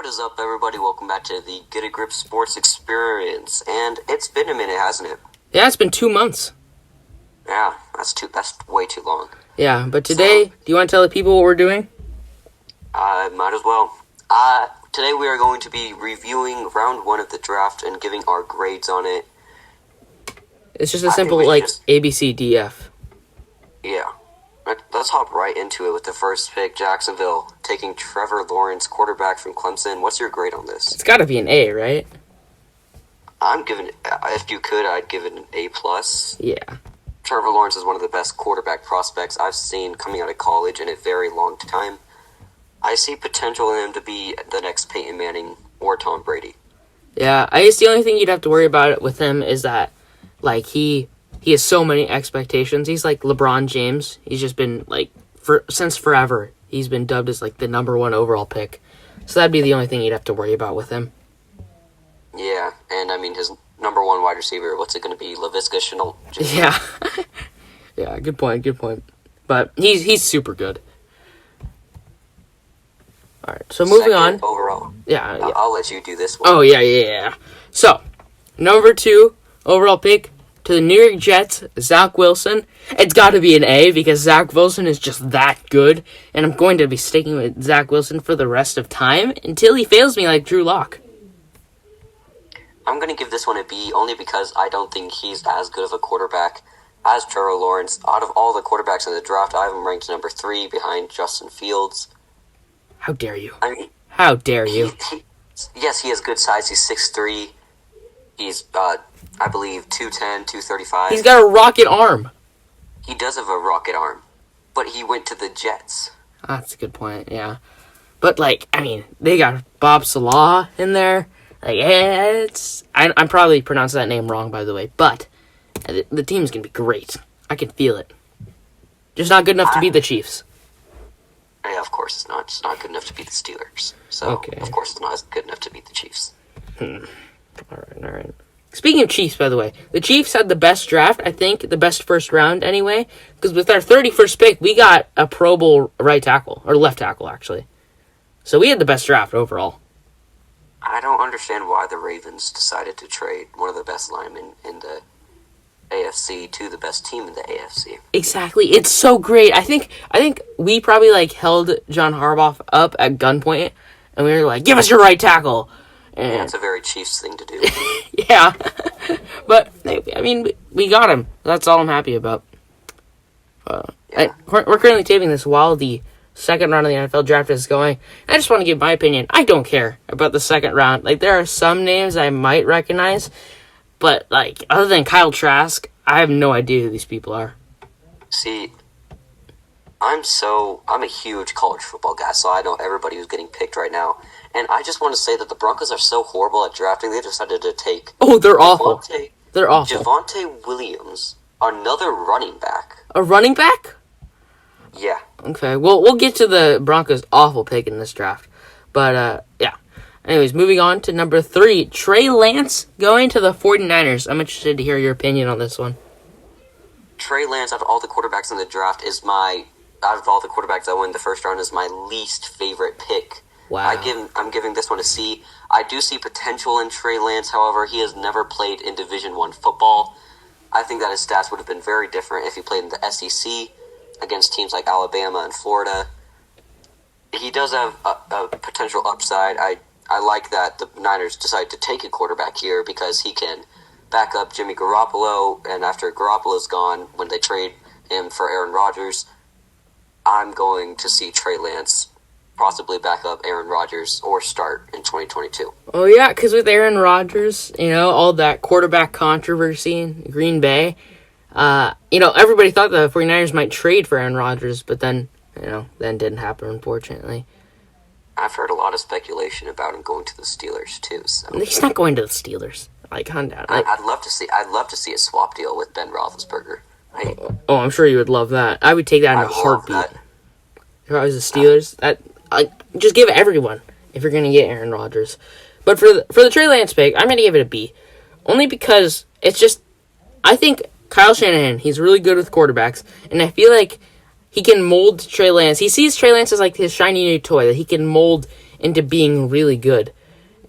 What is up, everybody? Welcome back to the Get a Grip Sports Experience. And it's been a minute, hasn't it? Yeah, it's been 2 months. Yeah, that's way too long. Yeah, but today, do you want to tell the people what we're doing? Might as well. Today we are going to be reviewing round 1 of the draft and giving our grades on it. It's just a simple, A, B, C, D, F. Yeah. Let's hop right into it with the first pick, Jacksonville, taking Trevor Lawrence, quarterback from Clemson. What's your grade on this? It's got to be an A, right? I'm giving it, if you could, I'd give it an A+. Yeah. Trevor Lawrence is one of the best quarterback prospects I've seen coming out of college in a very long time. I see potential in him to be the next Peyton Manning or Tom Brady. Yeah, I guess the only thing you'd have to worry about with him is that, he has so many expectations. He's like LeBron James. He's just been, since forever, he's been dubbed as, the number 1 overall pick. So that'd be the only thing you'd have to worry about with him. Yeah, and his number 1 wide receiver, what's it going to be? Laviska Shenault? Yeah. Yeah, good point. But he's super good. All right, so moving on. Overall. Yeah. I'll let you do this one. Oh, yeah. So, number 2 overall pick to the New York Jets, Zach Wilson. It's got to be an A because Zach Wilson is just that good, and I'm going to be sticking with Zach Wilson for the rest of time until he fails me like Drew Lock. I'm going to give this one a B only because I don't think he's as good of a quarterback as Trevor Lawrence. Out of all the quarterbacks in the draft, I have him ranked number 3 behind Justin Fields. How dare you? How dare you? Yes, he has good size. He's 6'3". He's, I believe, 210, 235. He's got a rocket arm. He does have a rocket arm, but he went to the Jets. That's a good point, yeah. But, they got Bob Salah in there. I'm probably pronouncing that name wrong, by the way, but the team's going to be great. I can feel it. Just not good enough to beat the Chiefs. Yeah, of course it's not. It's not good enough to beat the Steelers. So, okay. Of course it's not good enough to beat the Chiefs. All right. Speaking of Chiefs, by the way, the Chiefs had the best draft, I think, the best first round anyway, because with our 31st pick, we got a Pro Bowl right tackle, or left tackle, actually. So we had the best draft overall. I don't understand why the Ravens decided to trade one of the best linemen in the AFC to the best team in the AFC. Exactly. It's so great. I think we probably, held John Harbaugh up at gunpoint, and we were like, give us your right tackle. And yeah, it's a very Chiefs thing to do. Yeah. But, we got him. That's all I'm happy about. Yeah. We're currently taping this while the second round of the NFL draft is going. I just want to give my opinion. I don't care about the second round. There are some names I might recognize, but, other than Kyle Trask, I have no idea who these people are. See, I'm a huge college football guy, so I know everybody who's getting picked right now. And I just want to say that the Broncos are so horrible at drafting, they decided to take... Oh, they're awful. They're awful. Javonte Williams, another running back. A running back? Yeah. Okay, well, we'll get to the Broncos' awful pick in this draft. But, yeah. Anyways, moving on to number 3, Trey Lance going to the 49ers. I'm interested to hear your opinion on this one. Trey Lance, out of all the quarterbacks in the draft, out of all the quarterbacks that went in the first round, is my least favorite pick. Wow. I'm giving this one a C. I do see potential in Trey Lance, however, he has never played in Division I football. I think that his stats would have been very different if he played in the SEC against teams like Alabama and Florida. He does have a potential upside. I like that the Niners decided to take a quarterback here because he can back up Jimmy Garoppolo, and after Garoppolo's gone, when they trade him for Aaron Rodgers, I'm going to see Trey Lance possibly back up Aaron Rodgers or start in 2022. Oh, yeah, because with Aaron Rodgers, all that quarterback controversy in Green Bay, everybody thought the 49ers might trade for Aaron Rodgers, but then didn't happen, unfortunately. I've heard a lot of speculation about him going to the Steelers too. So he's not going to the Steelers. Calm down. I'd love to see a swap deal with Ben Roethlisberger. I'm sure you would love that. I would take that in a heartbeat. If I was the Steelers, just give it everyone if you're going to get Aaron Rodgers. But for the Trey Lance pick, I'm going to give it a B, only because it's just I think Kyle Shanahan, he's really good with quarterbacks, and I feel like he can mold Trey Lance. He sees Trey Lance as his shiny new toy that he can mold into being really good.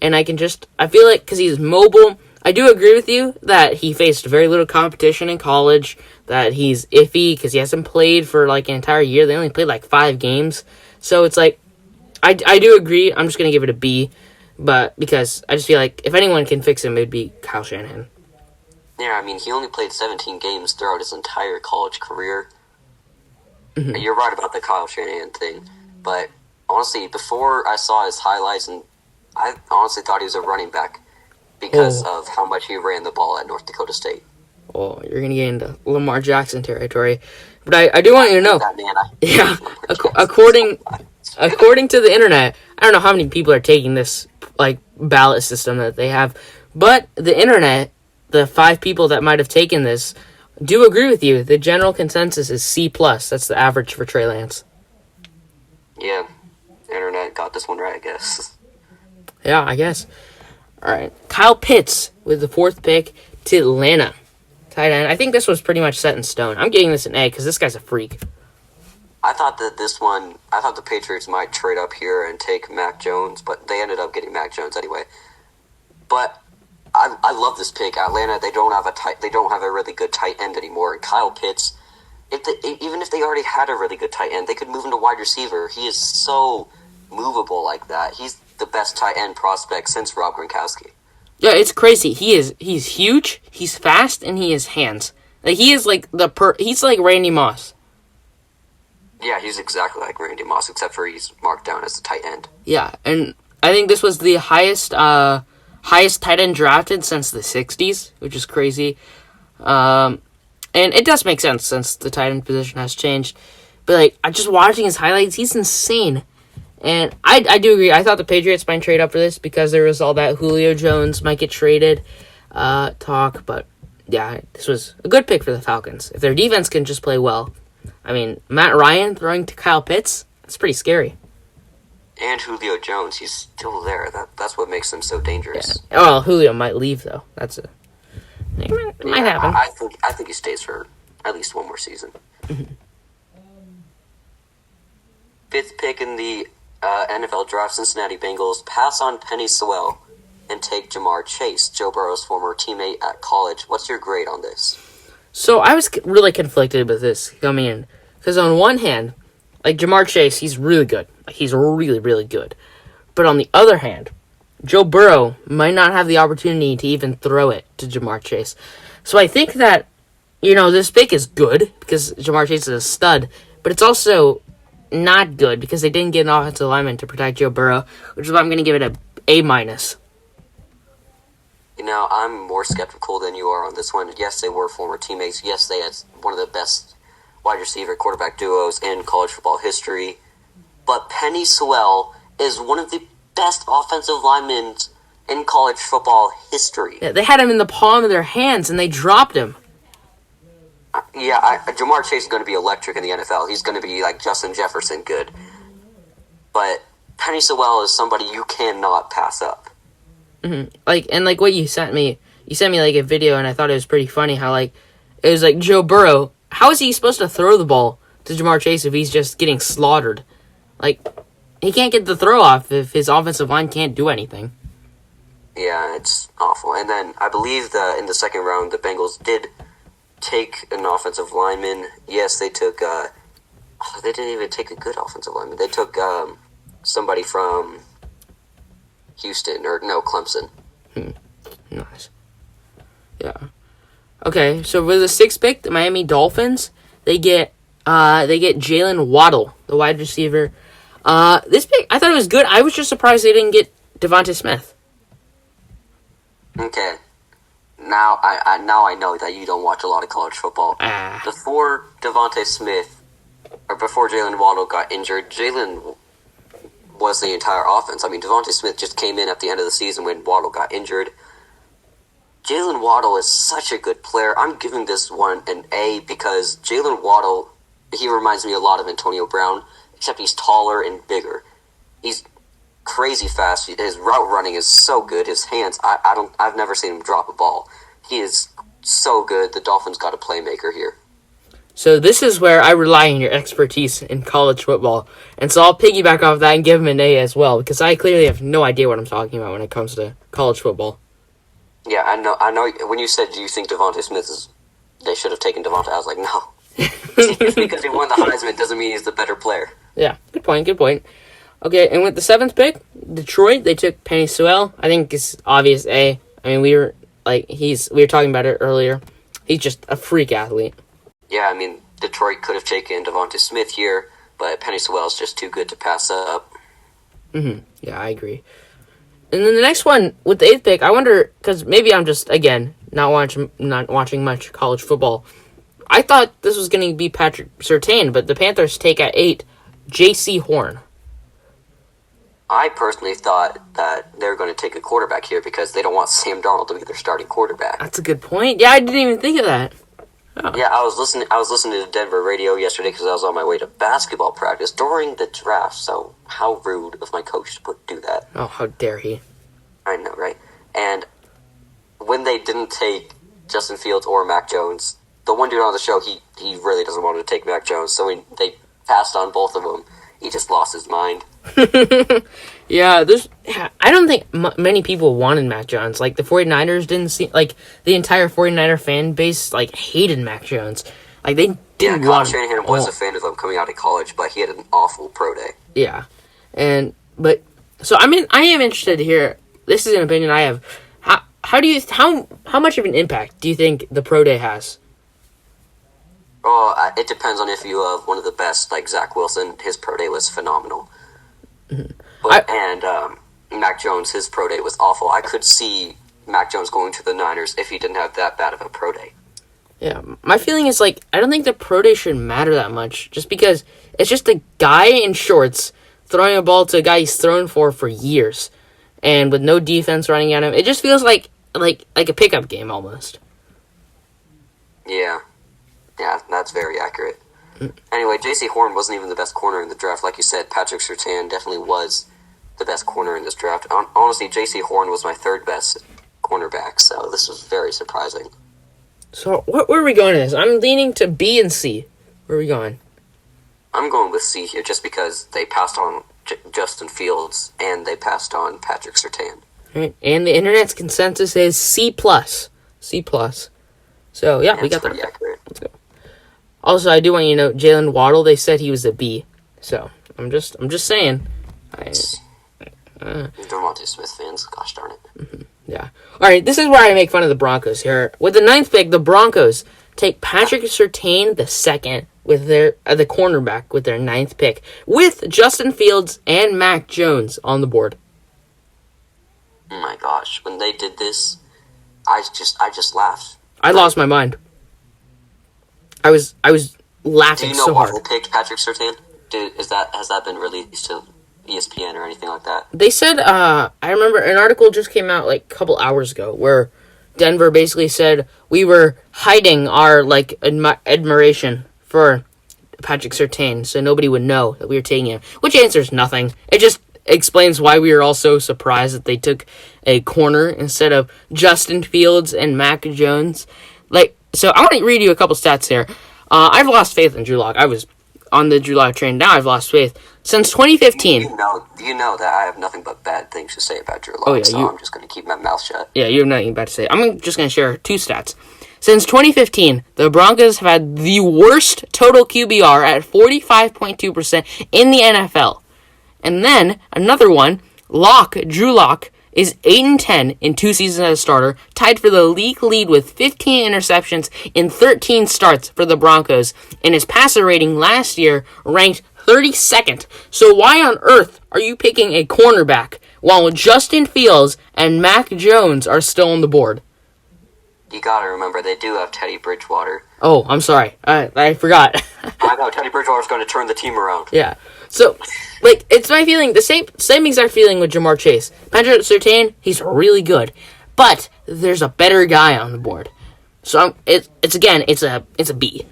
And I feel like because he's mobile, I do agree with you that he faced very little competition in college, that he's iffy because he hasn't played for like an entire year. They only played like 5 games. So it's like, I do agree. I'm just going to give it a B, but because I just feel like if anyone can fix him, it would be Kyle Shanahan. Yeah, I mean, he only played 17 games throughout his entire college career. Mm-hmm. You're right about the Kyle Shanahan thing, but honestly, before I saw his highlights, and I honestly thought he was a running back because of how much he ran the ball at North Dakota State. Oh, you're going to get into Lamar Jackson territory. But I do want you to know. According to the internet, I don't know how many people are taking this like ballot system that they have, but the internet, the 5 people that might have taken this, do agree with you. The general consensus is C+. That's the average for Trey Lance. Yeah, internet got this one right, I guess. Yeah, I guess. All right, Kyle Pitts with the 4th pick to Atlanta. Tight end. I think this was pretty much set in stone. I'm giving this an A because this guy's a freak. I thought the Patriots might trade up here and take Mac Jones, but they ended up getting Mac Jones anyway. But I love this pick. Atlanta, they don't have a really good tight end anymore. And Kyle Pitts, even if they already had a really good tight end, they could move him to wide receiver. He is so movable like that. He's the best tight end prospect since Rob Gronkowski. Yeah, it's crazy. He's huge, he's fast, and he has hands. Like he is like he's like Randy Moss. Yeah, he's exactly like Randy Moss, except for he's marked down as a tight end. Yeah, and I think this was the highest tight end drafted since the 60s, which is crazy. And it does make sense since the tight end position has changed. But like, I'm just watching his highlights, he's insane. And I do agree. I thought the Patriots might trade up for this because there was all that Julio Jones might get traded talk. But yeah, this was a good pick for the Falcons. If their defense can just play well. I mean, Matt Ryan throwing to Kyle Pitts, that's pretty scary. And Julio Jones, he's still there. That's what makes him so dangerous. Yeah. Well, Julio might leave, though. It might happen. I think he stays for at least one more season. Mm-hmm. 5th pick in the NFL draft, Cincinnati Bengals pass on Penny Sewell and take Jamar Chase, Joe Burrow's former teammate at college. What's your grade on this? So I was really conflicted with this coming in. Because on one hand, like Jamar Chase, he's really good. He's really, really good. But on the other hand, Joe Burrow might not have the opportunity to even throw it to Jamar Chase. So I think that, this pick is good because Jamar Chase is a stud. But it's also not good because they didn't get an offensive lineman to protect Joe Burrow, which is why I'm going to give it a A-. I'm more skeptical than you are on this one. Yes, they were former teammates. Yes, they had one of the best wide receiver quarterback duos in college football history. But Penny Sewell is one of the best offensive linemen in college football history. Yeah, they had him in the palm of their hands, and they dropped him. Jamar Chase is going to be electric in the NFL. He's going to be like Justin Jefferson good. But Penny Sewell is somebody you cannot pass up. Mm-hmm. Like what you sent me like a video, and I thought it was pretty funny how it was like Joe Burrow. How is he supposed to throw the ball to Jamar Chase if he's just getting slaughtered? Like, he can't get the throw off if his offensive line can't do anything. Yeah, it's awful. And then I believe that in the second round, the Bengals did take an offensive lineman. Yes, they took. They didn't even take a good offensive lineman. They took somebody from Houston Clemson. Nice. Yeah. Okay, so with the 6th pick, the Miami Dolphins, they get Jalen Waddle, the wide receiver. This pick, I thought it was good. I was just surprised they didn't get Devonta Smith. Okay. Now I know that you don't watch a lot of college football. Before Devonta Smith, or before Jalen Waddle got injured, Jalen was the entire offense. I mean, Devonta Smith just came in at the end of the season when Waddle got injured. Jalen Waddle is such a good player. I'm giving this one an A because Jalen Waddle, he reminds me a lot of Antonio Brown, except he's taller and bigger. He's crazy fast. His route running is so good. His hands, I've never seen him drop a ball. He is so good. The Dolphins got a playmaker here. So this is where I rely on your expertise in college football. And so I'll piggyback off that and give him an A as well, because I clearly have no idea what I'm talking about when it comes to college football. Yeah, I know. When you said, do you think Devontae Smith is... They should have taken Devontae. I was like, no. Just because he won the Heisman doesn't mean he's the better player. Yeah, good point. Okay, and with the 7th pick, Detroit, they took Penny Sewell. I think it's obvious A. I mean, we were talking about it earlier. He's just a freak athlete. Yeah, I mean, Detroit could have taken Devontae Smith here, but Penny Sewell's just too good to pass up. Yeah, I agree. And then the next one, with the 8th pick, I wonder, because maybe I'm just, again, not watching much college football. I thought this was going to be Patrick Surtain, but the Panthers take at 8, J.C. Horn. I personally thought that they were going to take a quarterback here because they don't want Sam Darnold to be their starting quarterback. That's a good point. Yeah, I didn't even think of that. Oh. Yeah, I was listening to Denver radio yesterday because I was on my way to basketball practice during the draft. So how rude of my coach to do that. Oh, how dare he? I know, right? And when they didn't take Justin Fields or Mac Jones, the one dude on the show, he really doesn't want to take Mac Jones. So when they passed on both of them, he just lost his mind. Yeah, I don't think many people wanted Mac Jones. Like, the 49ers didn't see... Like, the entire 49er fan base, like, hated Mac Jones. Like, they didn't want... Yeah, Kyle Shanahan was a fan of him coming out of college, but he had an awful pro day. Yeah. So, I mean, I am interested to hear... This is an opinion I have. How much of an impact do you think the pro day has? Oh, it depends on if you have one of the best, like Zach Wilson. His pro day was phenomenal. Mm-hmm. Mac Jones, his pro day was awful. I could see Mac Jones going to the Niners if he didn't have that bad of a pro day. Yeah, my feeling is, like, I don't think the pro day should matter that much, just because it's just a guy in shorts throwing a ball to a guy he's thrown for years, and with no defense running at him. It just feels like a pickup game almost. Yeah, that's very accurate. Anyway, J.C. Horn wasn't even the best corner in the draft. Like you said, Patrick Surtain definitely was the best corner in this draft. Honestly, J.C. Horn was my third best cornerback, so this was very surprising. So, where are we going to this? I'm leaning to B and C. Where are we going? I'm going with C here just because they passed on Justin Fields and they passed on Patrick Surtain. Right. And the internet's consensus is C+. C+. So, yeah, we got that. Pretty accurate. Let's go. Also, I do want you to know, Jalen Waddle, they said he was a B. So, I'm just saying. Devontae Smith fans, gosh darn it. Mm-hmm. Yeah. All right, this is where I make fun of the Broncos here. With the 9th pick, the Broncos take Patrick Surtain the second with the cornerback with their 9th pick, with Justin Fields and Mac Jones on the board. Oh my gosh, when they did this, I just laughed. I lost my mind. I was laughing so hard. Do you know Waddle picked Patrick Surtain? Has that been released to ESPN or anything like that? They said, I remember an article just came out like a couple hours ago where Denver basically said we were hiding our admiration for Patrick Surtain so nobody would know that we were taking him, which answers nothing. It just explains why we were all so surprised that they took a corner instead of Justin Fields and Mac Jones. So I want to read you a couple stats here. I've lost faith in Drew Lock. I was on the Drew Lock train. Now I've lost faith. Since 2015... You know that I have nothing but bad things to say about Drew Lock, I'm just going to keep my mouth shut. Yeah, you have nothing bad to say. I'm just going to share 2 stats. Since 2015, the Broncos have had the worst total QBR at 45.2% in the NFL. And then, another one, Drew Lock, is 8-10 in 2 seasons as a starter, tied for the league lead with 15 interceptions in 13 starts for the Broncos, and his passer rating last year ranked 32nd. So why on earth are you picking a cornerback while Justin Fields and Mac Jones are still on the board? You gotta remember, they do have Teddy Bridgewater. Oh, I'm sorry. I forgot. I know, Teddy Bridgewater's going to turn the team around. Yeah. So, it's my feeling, the same exact feeling with Jamar Chase. Patrick Surtain, he's really good, but there's a better guy on the board. So, it's a B.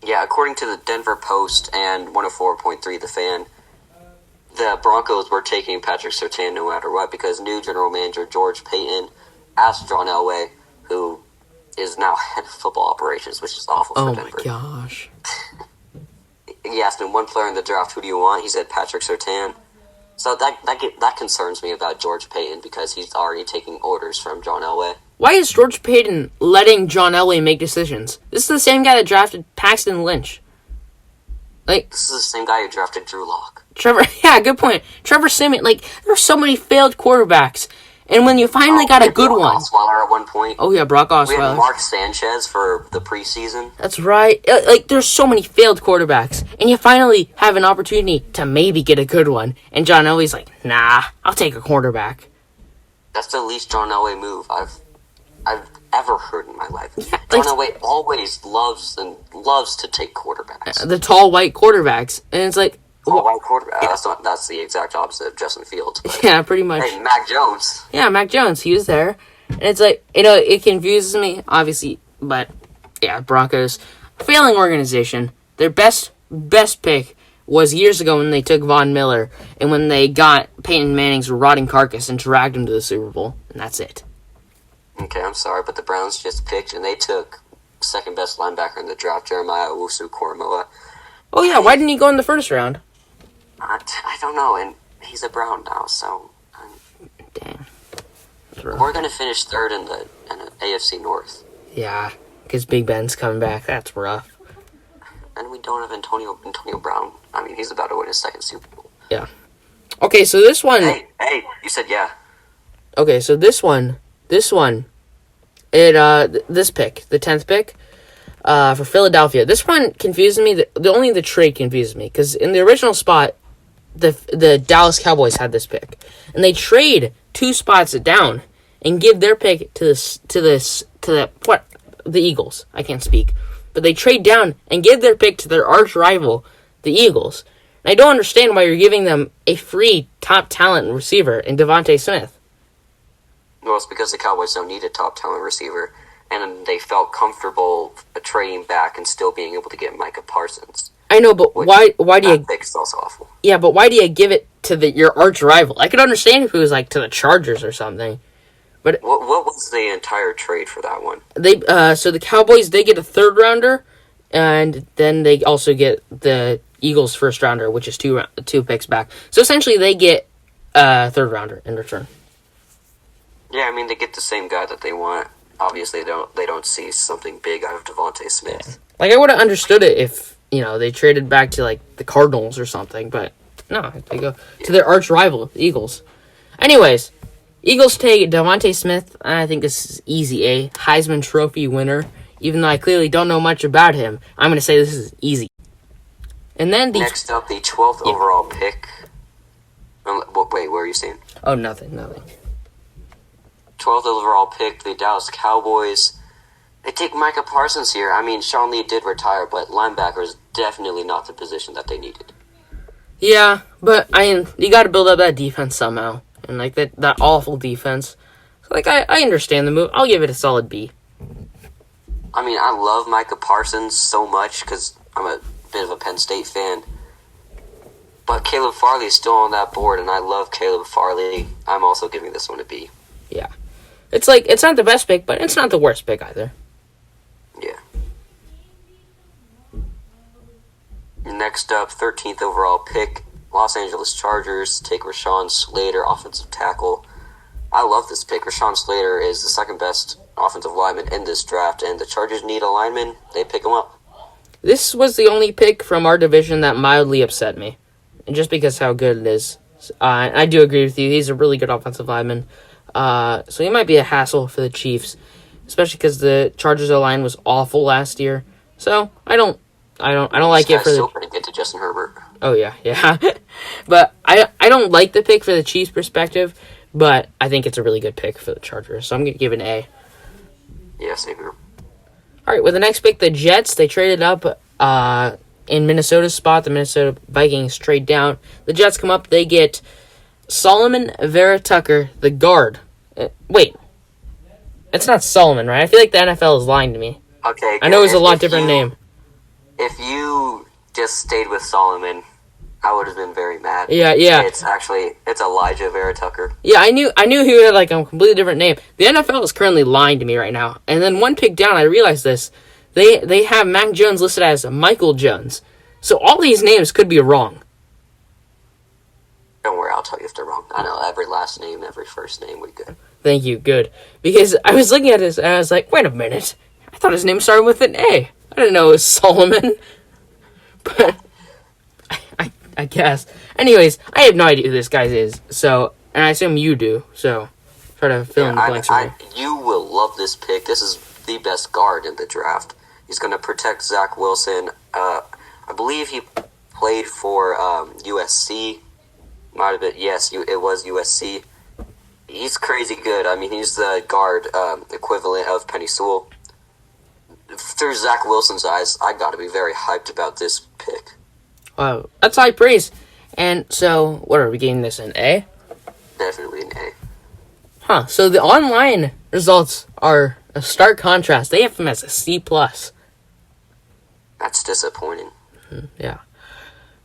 Yeah, according to the Denver Post and 104.3 The Fan, the Broncos were taking Patrick Surtain no matter what because new general manager George Payton asked John Elway, who is now head of football operations, which is awful for Denver. Oh, my gosh. He asked him one player in the draft, who do you want? He said Patrick Surtain. So that concerns me about George Paton because he's already taking orders from John Elway. Why is George Paton letting John Elway make decisions? This is the same guy that drafted Paxton Lynch. This is the same guy who drafted Drew Lock. Yeah, good point. Trevor Siemian, there's so many failed quarterbacks. And when you finally got a good one... Osweiler at one point. Oh, yeah, Brock Osweiler. We had Mark Sanchez for the preseason. That's right. There's so many failed quarterbacks. And you finally have an opportunity to maybe get a good one. And John Elway's like, nah, I'll take a quarterback. That's the least John Elway move I've ever heard in my life. Yeah, John Elway always loves to take quarterbacks. The tall white quarterbacks. And it's like... White quarterback. Yeah. That's the exact opposite of Justin Fields. Yeah, pretty much. Hey, Mac Jones. Yeah, Mac Jones. He was there. And it's like, it confuses me, obviously. But, yeah, Broncos. Failing organization. Their best pick was years ago when they took Von Miller and when they got Peyton Manning's rotting carcass and dragged him to the Super Bowl. And that's it. Okay, I'm sorry, but the Browns just picked and they took second best linebacker in the draft, Jeremiah Owusu-Koramoah. Oh, yeah, why didn't he go in the first round? I don't know, and he's a Brown now, so... Dang. We're going to finish third in the AFC North. Yeah, because Big Ben's coming back. That's rough. And we don't have Antonio Brown. I mean, he's about to win his second Super Bowl. Yeah. Okay, so this one... Hey, you said yeah. Okay, so this pick, the 10th pick, for Philadelphia. This one confuses me. Only the trade confuses me, because in the original spot, the Dallas Cowboys had this pick, and they trade 2 spots down and give their pick to the Eagles. I can't speak, but they trade down and give their pick to their arch rival, the Eagles. And I don't understand why you're giving them a free top talent receiver in Devontae Smith. Well, it's because the Cowboys don't need a top talent receiver, and they felt comfortable trading back and still being able to get Micah Parsons. I know, but why do you... That pick is also awful. Yeah, but why do you give it to your arch rival? I could understand if it was to the Chargers or something. But what was the entire trade for that one? So the Cowboys, they get a 3rd rounder, and then they also get the Eagles' 1st rounder, which is 2 picks back. So essentially, they get a 3rd rounder in return. Yeah, I mean, they get the same guy that they want. Obviously, they don't see something big out of Devontae Smith. Yeah. I would have understood it if they traded back to the Cardinals or something, but no, they go to their arch rival, the Eagles. Anyways, Eagles take Devontae Smith. I think this is easy A. Heisman Trophy winner. Even though I clearly don't know much about him, I'm going to say this is easy. And then next up, the 12th overall pick. Wait, what were you saying? Oh, nothing. 12th overall pick, the Dallas Cowboys. They take Micah Parsons here. I mean, Sean Lee did retire, but linebacker is definitely not the position that they needed. Yeah, but you got to build up that defense somehow, and that awful defense. So, I understand the move. I'll give it a solid B. I mean, I love Micah Parsons so much because I'm a bit of a Penn State fan. But Caleb Farley is still on that board, and I love Caleb Farley. I'm also giving this one a B. Yeah. It's not the best pick, but it's not the worst pick either. Yeah. Next up, 13th overall pick, Los Angeles Chargers take Rashaan Slater, offensive tackle. I love this pick. Rashaan Slater is the second best offensive lineman in this draft, and the Chargers need a lineman. They pick him up. This was the only pick from our division that mildly upset me, just because how good it is. I do agree with you. He's a really good offensive lineman. So he might be a hassle for the Chiefs, especially because the Chargers O-line was awful last year. So I don't like it for the. Still pretty good to Justin Herbert. Oh yeah. But I don't like the pick for the Chiefs' perspective, but I think it's a really good pick for the Chargers. So I'm gonna give it an A. Yeah, same here. All right, with the next pick, the Jets, they traded up in Minnesota's spot. The Minnesota Vikings trade down. The Jets come up. They get Solomon Vera-Tucker, the guard. Wait. It's not Solomon, right? I feel like the NFL is lying to me. Okay. I know it's a lot different name. If you just stayed with Solomon, I would have been very mad. Yeah. It's Elijah Vera Tucker. Yeah, I knew he had like a completely different name. The NFL is currently lying to me right now. And then one pick down, I realized this. They have Mac Jones listed as Michael Jones. So all these names could be wrong. Don't worry, I'll tell you if they're wrong. I know every last name, every first name, we good. Thank you, good. Because I was looking at this and I was like, wait a minute. I thought his name started with an A. I didn't know it was Solomon. But I guess. Anyways, I have no idea who this guy is. So, and I assume you do. So, try to fill in the blanks for me. You will love this pick. This is the best guard in the draft. He's going to protect Zach Wilson. I believe he played for USC. Might have been, yes, it was USC. He's crazy good. I mean, he's the guard equivalent of Penny Sewell. Through Zach Wilson's eyes, I got to be very hyped about this pick. Wow, that's high praise. And so, what are we getting this an A? Definitely an A. Huh, so the online results are a stark contrast. They have him as a C+. That's disappointing. Yeah.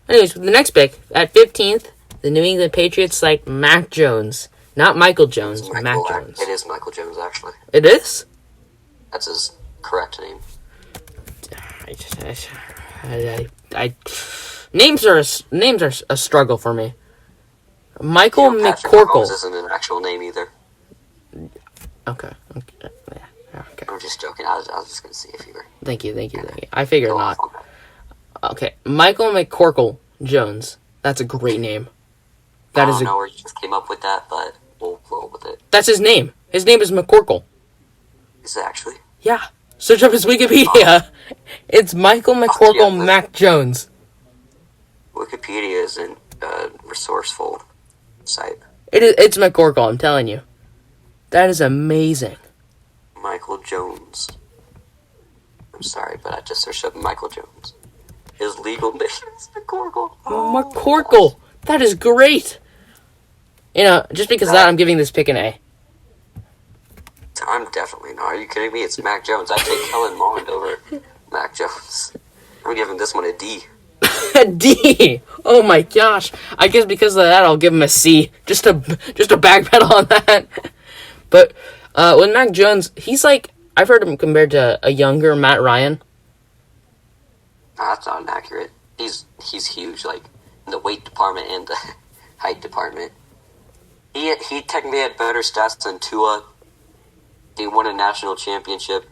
Anyways, the next pick, at 15th, the New England Patriots select Mac Jones. Not Michael Jones, Mac Jones. It is Michael Jones, actually. It is? That's his correct name. Names are a struggle for me. Michael Patrick McCorkle Mahomes isn't an actual name either. Okay. I'm just joking. I was just going to see if you were... Thank you. I figured not. Okay, Michael McCorkle Jones. That's a great name. I don't know where you just came up with that, but we'll roll with it. That's his name. His name is McCorkle. Is it actually? Yeah. Search up his Wikipedia. It's Michael McCorkle Mac Jones. Wikipedia isn't a resourceful site. It's McCorkle, I'm telling you. That is amazing. Michael Jones. I'm sorry, but I just searched up Michael Jones. His legal name is McCorkle. McCorkle. That is great. You know, just because of that, I'm giving this pick an A. I'm definitely not. Are you kidding me? It's Mac Jones. I'd take Kellen Mond over Mac Jones. I'm giving this one a D. A D. Oh my gosh. I guess because of that, I'll give him a C. Just to backpedal on that. But with Mac Jones, he's like, I've heard him compared to a younger Matt Ryan. No, that's not inaccurate. He's huge, like in the weight department and the height department. He technically had better stats than Tua. He won a national championship.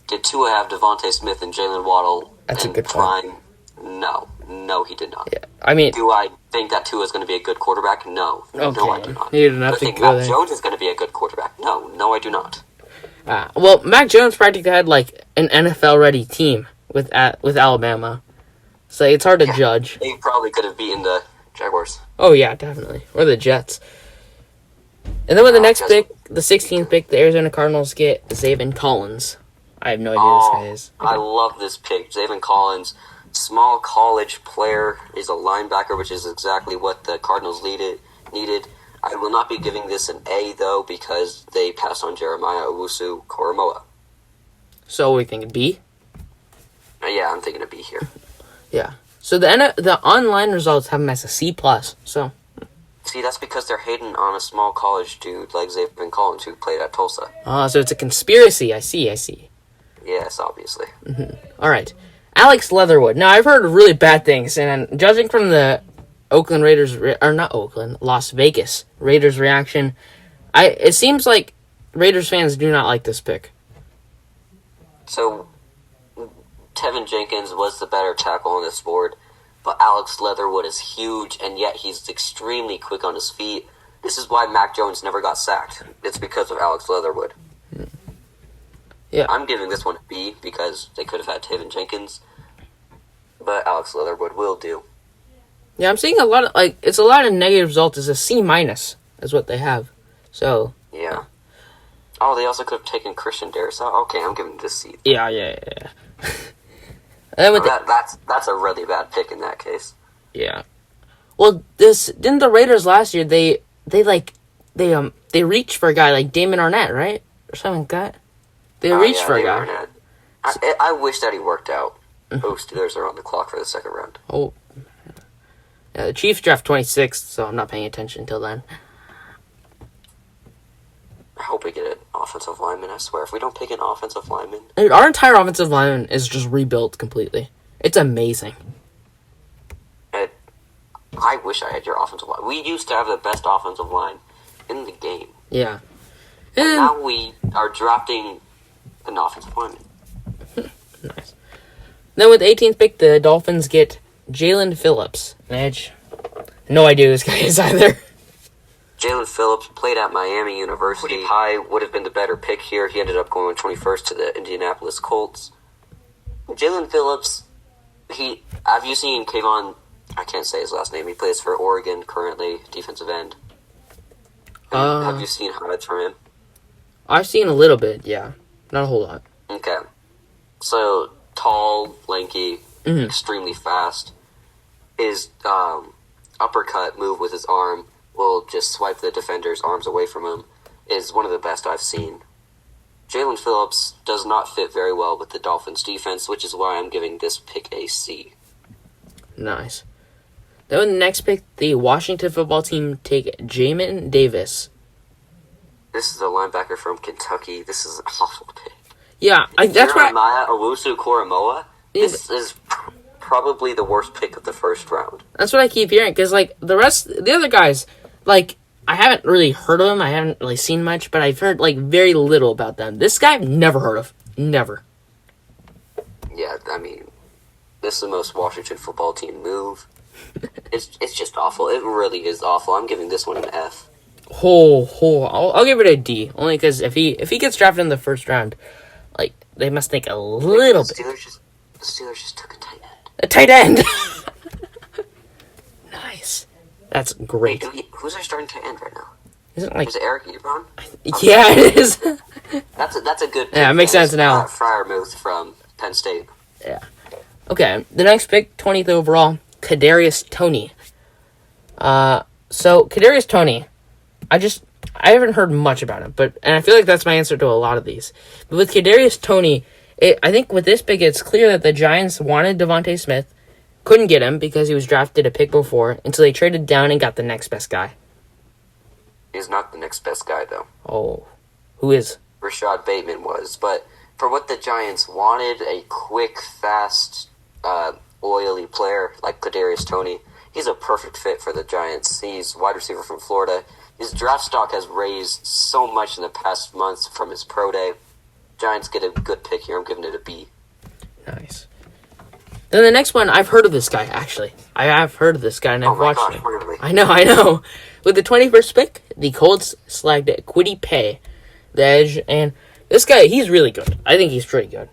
Did Tua have Devontae Smith and Jalen Waddle? That's a good prime? No, he did not. Yeah, I mean, do I think that Tua is going to be a good quarterback? No, okay. No, I do not. You didn't have I to think go Mac there. Jones is going to be a good quarterback? No, I do not. Well, Mac Jones practically had like an NFL-ready team with Alabama, so it's hard to judge. He probably could have beaten the Jaguars. Oh yeah, definitely, or the Jets. And then with the next pick, the 16th pick, the Arizona Cardinals get Zayvon Collins. I have no idea who this guy is. I love this pick. Zayvon Collins, small college player. He's a linebacker, which is exactly what the Cardinals needed. I will not be giving this an A, though, because they passed on Jeremiah Owusu-Koramoah. So we think B? Yeah, I'm thinking a B here. Yeah. So the online results have him as a C+, so... See, that's because they're hating on a small college dude like Zayvon Collins who played at Tulsa. So it's a conspiracy. I see. Yes, obviously. Mm-hmm. All right. Alex Leatherwood. Now, I've heard really bad things, and judging from the Las Vegas Raiders reaction, it seems like Raiders fans do not like this pick. So, Tevin Jenkins was the better tackle on this board, but Alex Leatherwood is huge, and yet he's extremely quick on his feet. This is why Mac Jones never got sacked. It's because of Alex Leatherwood. Yeah, I'm giving this one a B because they could have had Tevin Jenkins, but Alex Leatherwood will do. Yeah, I'm seeing a lot of it's a lot of negative results. It's a C- is what they have. So yeah. Oh, they also could have taken Christian Darrisaw. Okay, I'm giving this C. Yeah. And then with that's a really bad pick in that case. Yeah. Well, didn't the Raiders last year? They reached for a guy like Damon Arnett, right, or something like that. They reached for a guy. I wish that he worked out. Those Steelers are on the clock for the second round. Oh. The Chiefs draft 26th, so I'm not paying attention until then. I hope we get an offensive lineman, I swear. If we don't pick an offensive lineman... Dude, our entire offensive line is just rebuilt completely. It's amazing. I wish I had your offensive line. We used to have the best offensive line in the game. Yeah. And now we are drafting an offensive lineman. Nice. Then with the 18th pick, the Dolphins get Jalen Phillips, an edge. No idea who this guy is either. Jalen Phillips played at Miami University. Pretty high, would have been the better pick here. He ended up going 21st to the Indianapolis Colts. Jalen Phillips, have you seen Kayvon? I can't say his last name. He plays for Oregon currently, defensive end. Have you seen highlights from him? I've seen a little bit, yeah. Not a whole lot. Okay. So, tall, lanky, extremely fast. His uppercut move with his arm will just swipe the defender's arms away from him is one of the best I've seen. Jalen Phillips does not fit very well with the Dolphins' defense, which is why I'm giving this pick a C. Nice. Then with the next pick, the Washington football team take Jaymen Davis. This is a linebacker from Kentucky. This is an awful pick. Yeah, that's what Jeremiah Owusu-Koramoah. This is probably the worst pick of the first round. That's what I keep hearing, because, the other guys, I haven't really heard of them. I haven't really seen much, but I've heard, very little about them. This guy I've never heard of. Never. Yeah, I mean, this is the most Washington football team move. It's just awful. It really is awful. I'm giving this one an F. I'll give it a D. Only because if he gets drafted in the first round, they must think a little bit. The Steelers just took a tight end. A tight end! Nice. That's great. Wait, who's our starting tight end right now? Isn't Is it Eric Ebron? Yeah, it is. That's a good pick. Yeah, it makes sense now. Freiermuth from Penn State. Yeah. Okay, the next pick, 20th overall, Cadarius Tony. So Cadarius Tony, I haven't heard much about him, and I feel like that's my answer to a lot of these. But with Cadarius Tony, I think with this pick, it's clear that the Giants wanted Devontae Smith, couldn't get him because he was drafted a pick before, until they traded down and got the next best guy. He's not the next best guy, though. Oh, who is? Rashad Bateman was, but for what the Giants wanted, a quick, fast, oily player like Cadarius Tony, he's a perfect fit for the Giants. He's wide receiver from Florida. His draft stock has raised so much in the past months from his pro day. Giants get a good pick here. I'm giving it a B. Nice. Then the next one, I've heard of this guy, actually. I have heard of this guy, and I've watched him. Really? I know. With the 21st pick, the Colts slagged Kwity Paye, the edge, and this guy, he's really good. I think he's pretty good.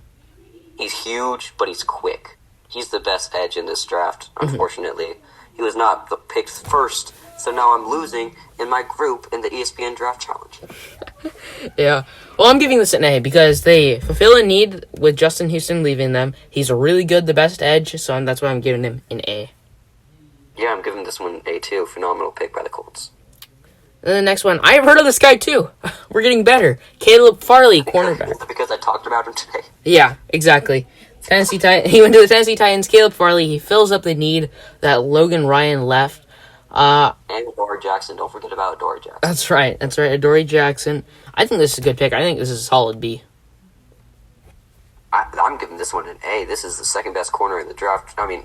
He's huge, but he's quick. He's the best edge in this draft, unfortunately. He was not picked first, so now I'm losing in my group in the ESPN Draft Challenge. Yeah. Well, I'm giving this an A because they fulfill a need with Justin Houston leaving them. He's really good, the best edge, so that's why I'm giving him an A. Yeah, I'm giving this one A too. Phenomenal pick by the Colts. And the next one, I've heard of this guy too. We're getting better. Caleb Farley, cornerback. Because I talked about him today. Yeah, exactly. He went to the Tennessee Titans. Caleb Farley, he fills up the need that Logan Ryan left. And Adoree Jackson. Don't forget about Adoree Jackson. That's right. Adoree Jackson. I think this is a good pick. I think this is a solid B. I'm giving this one an A. This is the second best corner in the draft. I mean,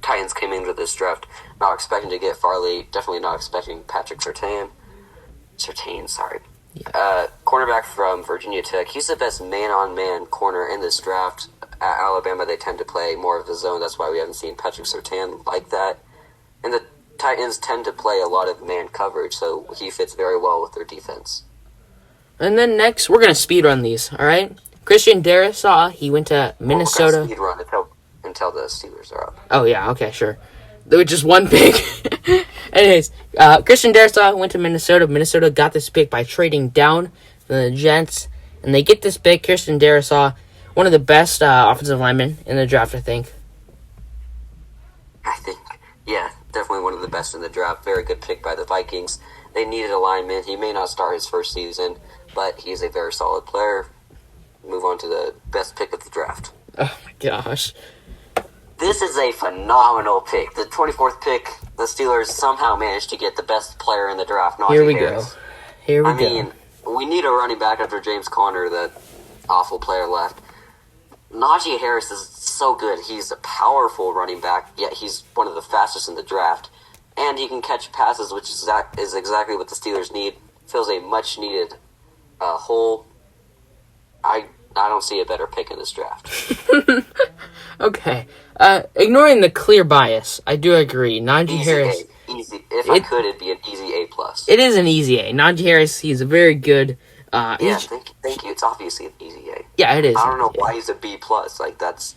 Titans came into this draft not expecting to get Farley. Definitely not expecting Patrick Surtain. Yeah. Cornerback from Virginia Tech. He's the best man-on-man corner in this draft. At Alabama, they tend to play more of the zone. That's why we haven't seen Patrick Surtain like that. And the Titans tend to play a lot of man coverage, so he fits very well with their defense. And then next, we're going to speed run these, all right? Christian Darrisaw, he went to Minnesota. We're going to speed run until the Steelers are up. Oh, yeah, okay, sure. There was just one pick. Anyways, Christian Darrisaw went to Minnesota. Minnesota got this pick by trading down from the Jets. And they get this pick, Christian Darrisaw, one of the best offensive linemen in the draft, I think. Yeah, definitely one of the best in the draft. Very good pick by the Vikings. They needed a lineman. He may not start his first season, but he's a very solid player. Move on to the best pick of the draft. Oh, my gosh. This is a phenomenal pick. The 24th pick, the Steelers somehow managed to get the best player in the draft, Najee Harris. Here we go. I mean, we need a running back after James Conner, that awful player left. Najee Harris is so good. He's a powerful running back, yet he's one of the fastest in the draft. And he can catch passes, which is exactly what the Steelers need. Fills a much-needed hole. I don't see a better pick in this draft. Okay. Ignoring the clear bias, I do agree. Najee Harris... Easy. If I could, it'd be an easy A+. It is an easy A. Najee Harris, he's a very good... thank you. It's obviously an easy A. Yeah, it is. I don't know why he's a B+. Like, that's...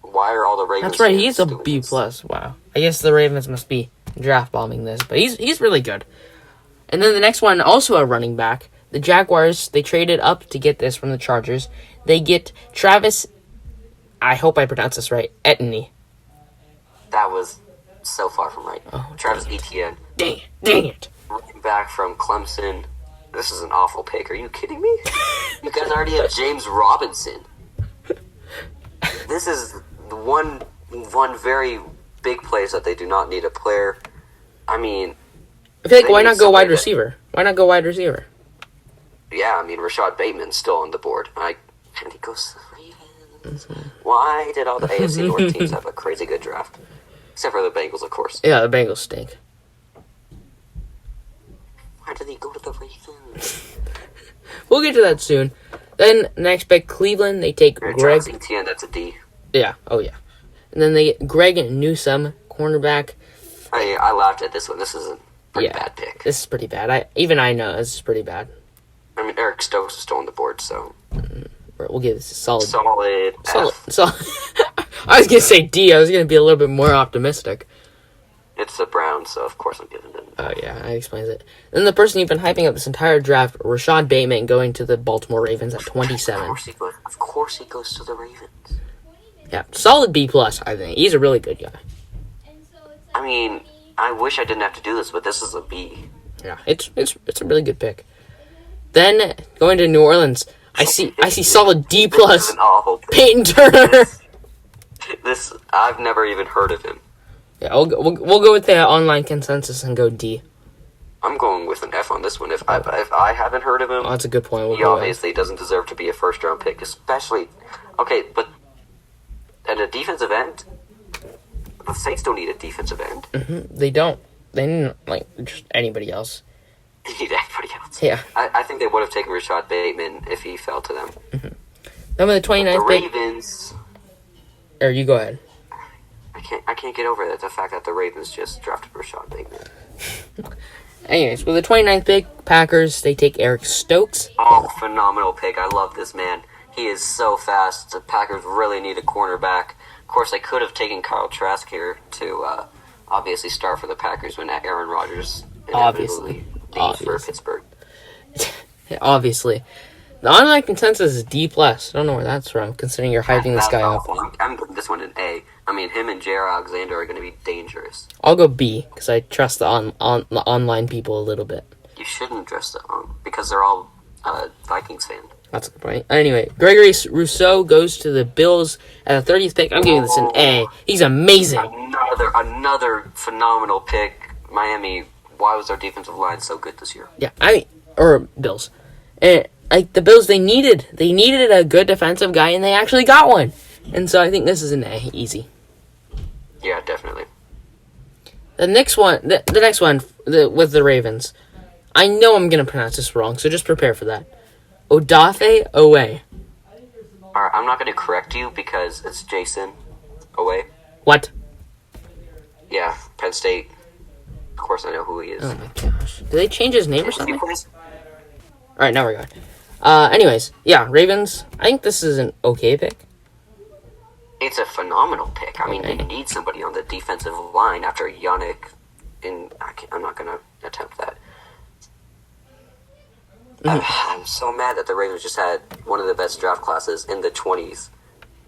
Why are all the Ravens... That's right, he's a B+. Wow. I guess the Ravens must be draft bombing this, but he's really good. And then the next one, also a running back. The Jaguars, they traded up to get this from the Chargers. They get Travis... I hope I pronounce this right. Etienne. That was so far from right. Oh, Travis Etienne. Dang it. Running back from Clemson. This is an awful pick. Are you kidding me? You guys already have James Robinson. This is one very big place that they do not need a player. I mean... I feel like, why not go wide receiver? Why not go wide receiver? Yeah, I mean, Rashaan Bateman's still on the board. And he goes to the Ravens. Why did all the AFC North teams have a crazy good draft? Except for the Bengals, of course. Yeah, the Bengals stink. Why did he go to the Ravens? We'll get to that soon. Then, next pick, Cleveland, they take Greg... Etienne, that's a D. Yeah, oh yeah. And then they get Greg Newsome, cornerback. I laughed at this one. This is a pretty bad pick. This is pretty bad. I know this is pretty bad. I mean, Eric Stokes is still on the board, so... We'll give this a solid F. I was going to say D. I was going to be a little bit more optimistic. It's the Browns, so of course I'm giving it. Oh, yeah, that explains it. Then the person you've been hyping up this entire draft, Rashaan Bateman, going to the Baltimore Ravens at 27. Of course he goes to the Ravens. Yeah, solid B+, I think. He's a really good guy. I mean, I wish I didn't have to do this, but this is a B. Yeah, it's a really good pick. Then, going to New Orleans... I see solid D+. This is an awful pick. Peyton Turner. This I've never even heard of him. Yeah, we'll go with the online consensus and go D. I'm going with an F on this one. If I haven't heard of him, that's a good point. He obviously doesn't deserve to be a first round pick, especially. Okay, but at a defensive end, the Saints don't need a defensive end. Mm-hmm. They don't. They need just anybody else. They need anybody else. Yeah. I think they would have taken Rashaan Bateman if he fell to them. Mm-hmm. Then with the 29th pick... The Ravens... Or you go ahead. I can't get over the fact that the Ravens just drafted Rashaan Bateman. Anyways, with the 29th pick, Packers, they take Eric Stokes. Oh, phenomenal pick. I love this man. He is so fast. The Packers really need a cornerback. Of course, they could have taken Kyle Trask here to obviously start for the Packers when Aaron Rodgers obviously leaves for Pittsburgh. Obviously. The online consensus is D+. I don't know where that's from, considering you're hyping this guy up. I'm putting this one in A. I mean, him and J.R. Alexander are going to be dangerous. I'll go B, because I trust the online people a little bit. You shouldn't trust them, because they're all Vikings fans. That's a good point. Anyway, Gregory Rousseau goes to the Bills at the 30th pick. I'm giving this an A. He's amazing. Another phenomenal pick. Miami, why was their defensive line so good this year? Yeah, Bills. The Bills, they needed a good defensive guy, and they actually got one. And so I think this is an A, easy. Yeah, definitely. The next one with the Ravens. I know I'm going to pronounce this wrong, so just prepare for that. Odafe Owe. Alright, I'm not going to correct you because it's Jason Owe. What? Yeah, Penn State. Of course I know who he is. Oh my gosh. Did they change his name or something? Alright, now we're going. Anyways, yeah, Ravens. I think this is an okay pick. It's a phenomenal pick. I mean, they need somebody on the defensive line after Yannick. I'm not going to attempt that. I'm so mad that the Ravens just had one of the best draft classes in the 20s.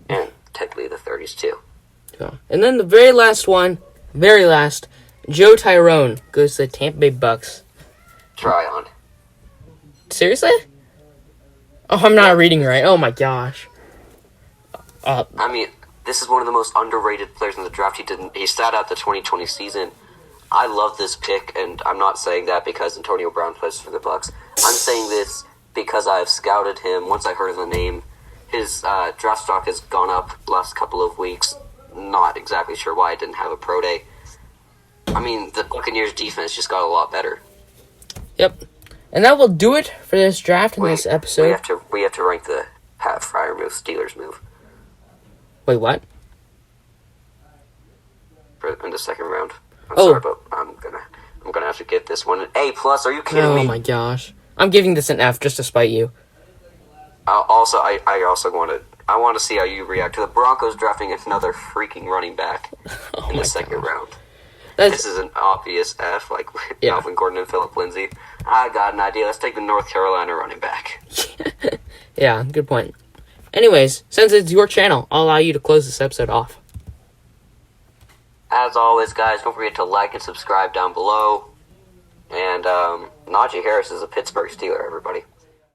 And technically the 30s, too. Yeah. And then the very last, Joe Tyrone goes to the Tampa Bay Bucks. Try on. Seriously? Oh, I'm not reading right. Oh my gosh. I mean, this is one of the most underrated players in the draft. He sat out the 2020 season. I love this pick, and I'm not saying that because Antonio Brown plays for the Bucs. I'm saying this because I've scouted him. Once I heard of the name, his draft stock has gone up the last couple of weeks. Not exactly sure why I didn't have a pro day. I mean, the Buccaneers defense just got a lot better. Yep. And that will do it for this draft in this episode. We have to rank the Pat Fryer move, Steelers move. Wait, what? In the second round. I'm sorry, but I'm gonna have to give this one an A+. Are you kidding me? Oh my gosh. I'm giving this an F just to spite you. I want to see how you react to the Broncos drafting another freaking running back in the second round. This is an obvious F, like Melvin Gordon and Phillip Lindsay. I got an idea. Let's take the North Carolina running back. Yeah, good point. Anyways, since it's your channel, I'll allow you to close this episode off. As always, guys, don't forget to like and subscribe down below. And Najee Harris is a Pittsburgh Steeler, everybody.